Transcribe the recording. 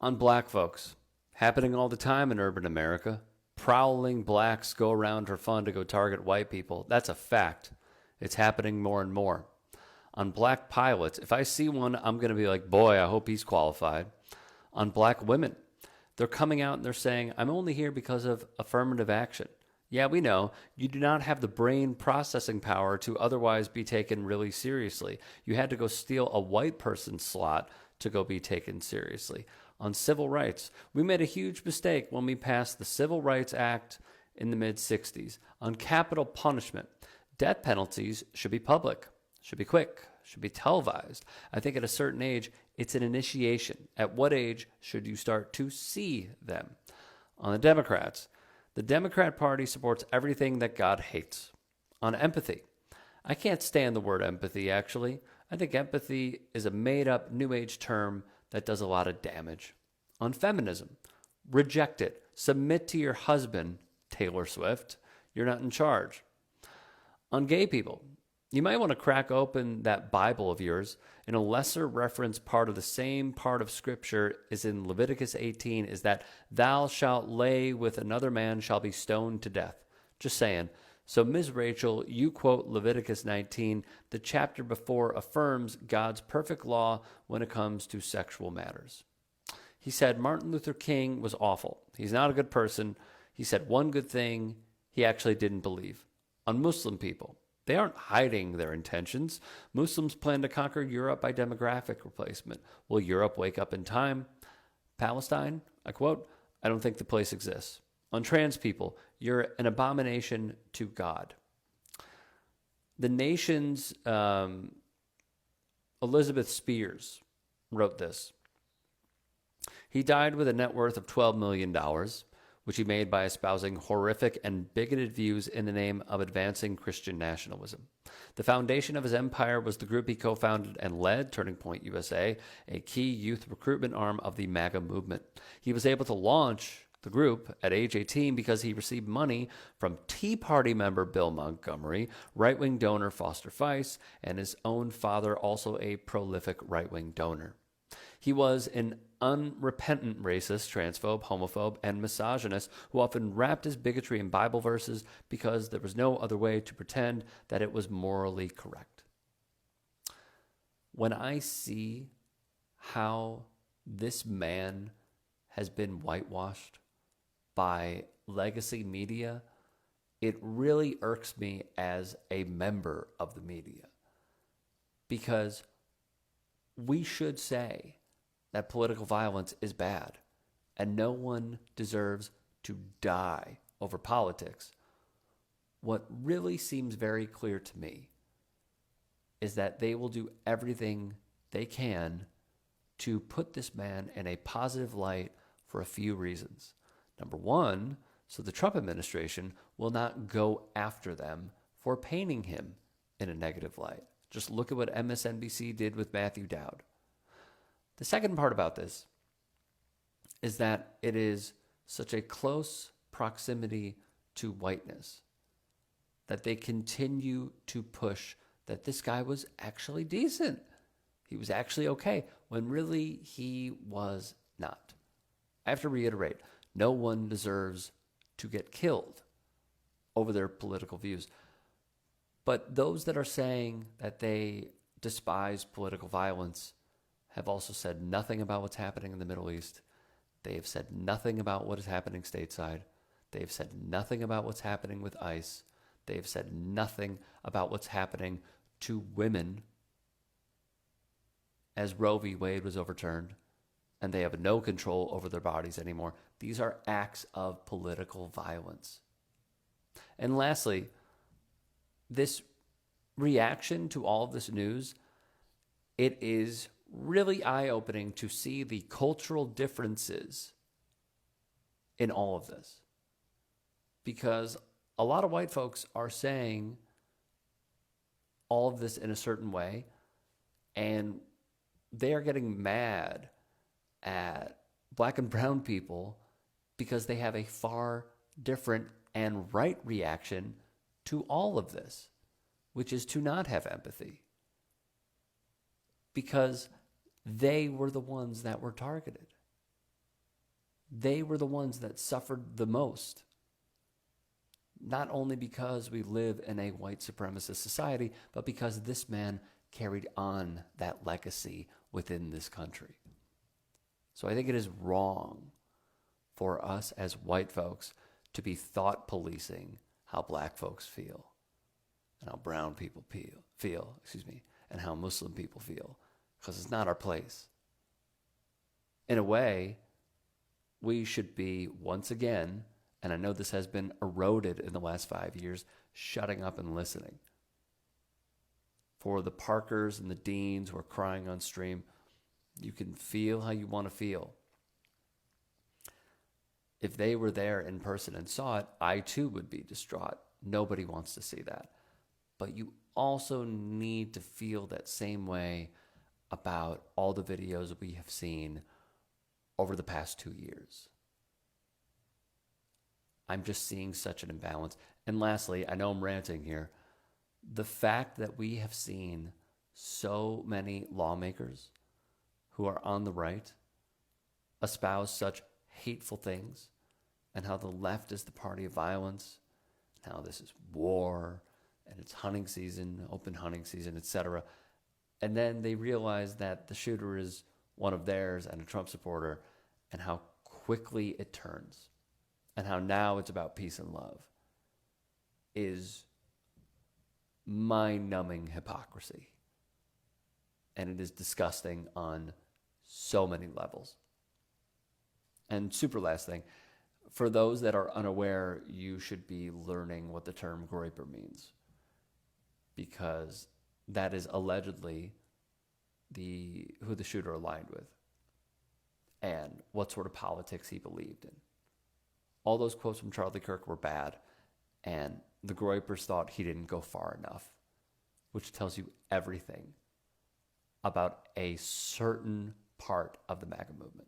On black folks, happening all the time in urban America. Prowling blacks go around for fun to go target white people. That's a fact. It's happening more and more. On black pilots, if I see one, I'm going to be like, boy, I hope he's qualified. On black women, they're coming out and they're saying, I'm only here because of affirmative action. Yeah, we know you do not have the brain processing power to otherwise be taken really seriously. You had to go steal a white person's slot to go be taken seriously. On civil rights, we made a huge mistake when we passed the Civil Rights Act in the mid-60s. On capital punishment, death penalties should be public, should be quick, should be televised. I think at a certain age, it's an initiation. At what age should you start to see them? On the Democrats, the Democrat Party supports everything that God hates. On empathy, I can't stand the word empathy, actually. I think empathy is a made-up New Age term that does a lot of damage. On feminism, reject it. Submit to your husband, Taylor Swift. You're not in charge. On gay people, you might want to crack open that Bible of yours. In a lesser reference part of the same part of Scripture is in Leviticus 18, is that thou shalt lay with another man shall be stoned to death. Just saying. So, Ms. Rachel, you quote Leviticus 19. The chapter before affirms God's perfect law when it comes to sexual matters. He said Martin Luther King was awful. He's not a good person. He said one good thing he actually didn't believe. On Muslim people, they aren't hiding their intentions. Muslims plan to conquer Europe by demographic replacement. Will Europe wake up in time? Palestine, I quote, I don't think the place exists. On trans people, you're an abomination to God. The Nation's Elizabeth Spears wrote this. He died with a net worth of $12 million, which he made by espousing horrific and bigoted views in the name of advancing Christian nationalism. The foundation of his empire was the group he co-founded and led, Turning Point USA, a key youth recruitment arm of the MAGA movement. He was able to launch the group at age 18 because he received money from Tea Party member Bill Montgomery, right-wing donor Foster Fice, and his own father, also a prolific right-wing donor. He was an unrepentant racist, transphobe, homophobe, and misogynist who often wrapped his bigotry in Bible verses because there was no other way to pretend that it was morally correct. When I see how this man has been whitewashed by legacy media, it really irks me as a member of the media, because we should say that political violence is bad and no one deserves to die over politics. What really seems very clear to me is that they will do everything they can to put this man in a positive light for a few reasons. Number one, so the Trump administration will not go after them for painting him in a negative light. Just look at what MSNBC did with Matthew Dowd. The second part about this is that it is such a close proximity to whiteness that they continue to push that this guy was actually decent. He was actually okay, when really he was not. I have to reiterate, no one deserves to get killed over their political views. But those that are saying that they despise political violence have also said nothing about what's happening in the Middle East. They have said nothing about what is happening stateside. They have said nothing about what's happening with ICE. They have said nothing about what's happening to women as Roe v. Wade was overturned, and they have no control over their bodies anymore. These are acts of political violence. And lastly, this reaction to all of this news, it is really eye-opening to see the cultural differences in all of this. Because a lot of white folks are saying all of this in a certain way, and they are getting mad at black and brown people because they have a far different and right reaction to all of this, which is to not have empathy, because they were the ones that were targeted. they were the ones that suffered the most. Not only because we live in a white supremacist society, but because this man carried on that legacy within this country. So I think it is wrong for us as white folks to be thought policing how black folks feel and how brown people feel, and how Muslim people feel, because it's not our place. In a way, we should be, once again, and I know this has been eroded in the last 5 years, shutting up and listening. For the Parkers and the Deans who are crying on stream, you can feel how you want to feel. If they were there in person and saw it, I too would be distraught. Nobody wants to see that. But you also need to feel that same way about all the videos we have seen over the past 2 years. I'm just seeing such an imbalance. And lastly, I know I'm ranting here, the fact that we have seen so many lawmakers who are on the right espouse such hateful things, and how the left is the party of violence, and how this is war, and it's hunting season, open hunting season, etc. And then they realize that the shooter is one of theirs and a Trump supporter, and how quickly it turns, and how now it's about peace and love, is mind-numbing hypocrisy. And it is disgusting on so many levels. And super last thing, for those that are unaware, you should be learning what the term groyper means, because that is allegedly who the shooter aligned with and what sort of politics he believed in. All those quotes from Charlie Kirk were bad, and the groypers thought he didn't go far enough, which tells you everything about a certain part of the MAGA movement.